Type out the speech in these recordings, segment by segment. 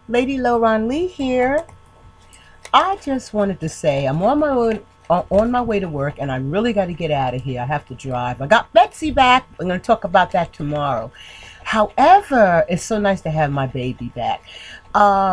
Lady Lauren Lee here. I just wanted to say I'm on my way to work, and I really got to get out of here. I have to drive. I got Betsy back. I'm going to talk about that tomorrow. However, it's so nice to have my baby back.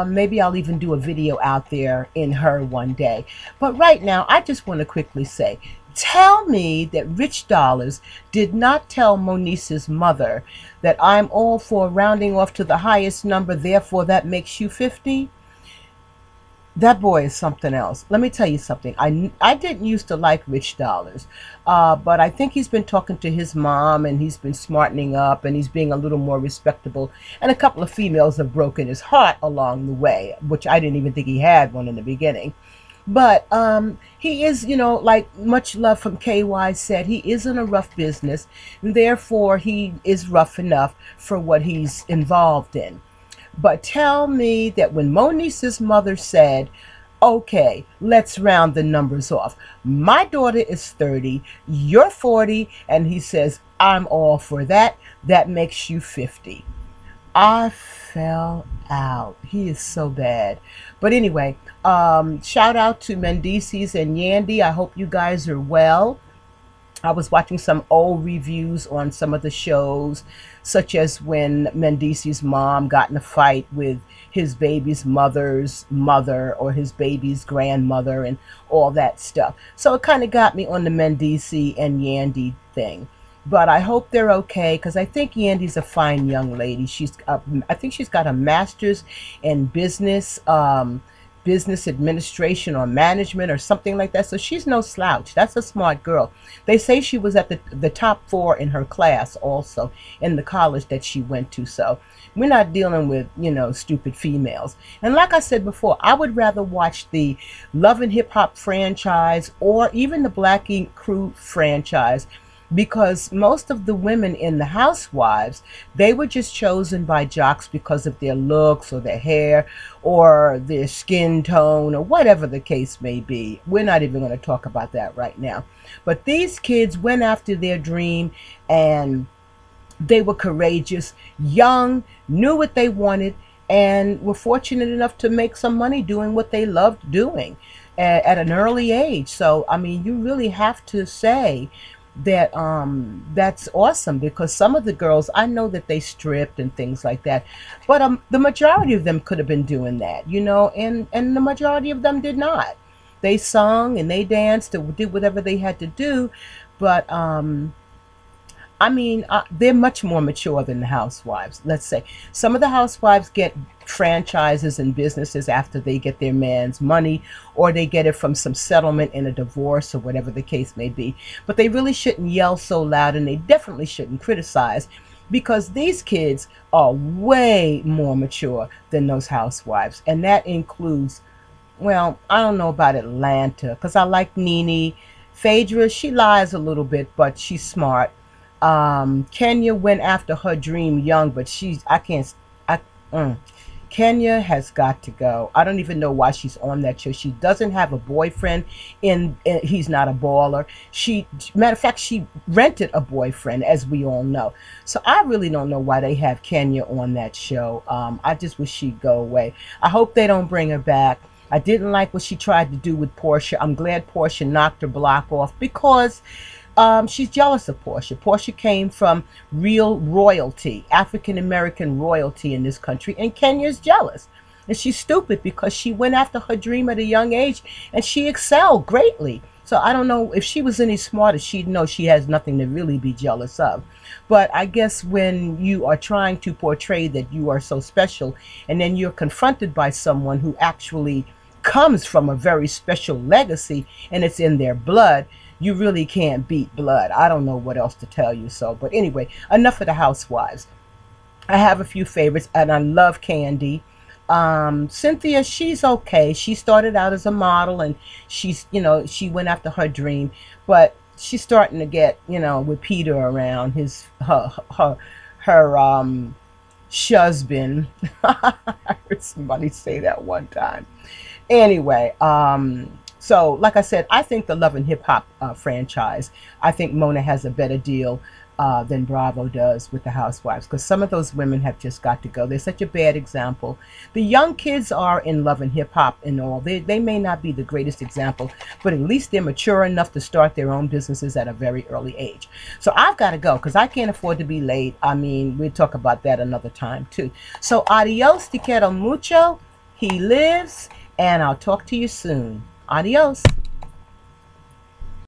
Maybe I'll even do a video out there in her one day. But right now, I just want to quickly say, tell me that Rich Dollars did not tell Monice's mother that I'm all for rounding off to the highest number, therefore that makes you 50. That boy is something else. Let me tell you something. I didn't used to like Rich Dollars, but I think he's been talking to his mom and he's been smartening up and he's being a little more respectable. And a couple of females have broken his heart along the way, which I didn't even think he had one in the beginning. But he is, like Much Love from KY said, he is in a rough business. And therefore, he is rough enough for what he's involved in. But tell me that when Monice's mother said, okay, let's round the numbers off. My daughter is 30, you're 40, and he says, I'm all for that. That makes you 50. I fell out. He is so bad. But anyway, shout out to Mendices and Yandy. I hope you guys are well. I was watching some old reviews on some of the shows, such as when Mendice's mom got in a fight with his baby's mother's mother or his baby's grandmother and all that stuff. So it kind of got me on the Mendice and Yandy thing. But I hope they're okay because I think Yandy's a fine young lady. I think she's got a master's in business administration or management or something like that. So she's no slouch. That's a smart girl. They say she was at the top four in her class also in the college that she went to. So we're not dealing with, stupid females. And like I said before, I would rather watch the Love and Hip Hop franchise or even the Black Ink Crew franchise, because most of the women in the Housewives, they were just chosen by jocks because of their looks or their hair or their skin tone or whatever the case may be. We're not even going to talk about that right now. But these kids went after their dream, and they were courageous, young, knew what they wanted, and were fortunate enough to make some money doing what they loved doing at an early age. So, I mean, you really have to say that that's awesome, because some of the girls, I know that they stripped and things like that, but the majority of them could have been doing that, and the majority of them did not. They sung and they danced and did whatever they had to do, but I mean, they're much more mature than the housewives. Let's say some of the housewives get franchises and businesses after they get their man's money, or they get it from some settlement in a divorce or whatever the case may be. But they really shouldn't yell so loud, and they definitely shouldn't criticize, because these kids are way more mature than those housewives. And that includes, well, I don't know about Atlanta, because I like Nene. Phaedra, she lies a little bit, but she's smart. Kenya went after her dream young, but I can't, I, Kenya has got to go. I don't even know why she's on that show. She doesn't have a boyfriend he's not a baller. Matter of fact, she rented a boyfriend, as we all know. So I really don't know why they have Kenya on that show. I just wish she'd go away. I hope they don't bring her back. I didn't like what she tried to do with Portia. I'm glad Portia knocked her block off, because she's jealous of Portia. Portia came from real royalty, African American royalty in this country, and Kenya's jealous. And she's stupid because she went after her dream at a young age, and she excelled greatly. So I don't know if she was any smarter, she'd know she has nothing to really be jealous of. But I guess when you are trying to portray that you are so special, and then you're confronted by someone who actually comes from a very special legacy and it's in their blood, you really can't beat blood. I don't know what else to tell you. So, but anyway, enough of the housewives. I have a few favorites, and I love Candy. Cynthia, she's okay. She started out as a model, and she went after her dream, but she's starting to get, with Peter around, her husband. I heard somebody say that one time. Anyway, so like I said, I think the Love and Hip Hop franchise, I think Mona has a better deal. than Bravo does with the housewives, because some of those women have just got to go. They're such a bad example. The young kids are in love and hip hop and all. They may not be the greatest example, but at least they're mature enough to start their own businesses at a very early age. So I've got to go because I can't afford to be late. I mean, we'll talk about that another time too. So adios, te quiero mucho. He lives, and I'll talk to you soon. Adios.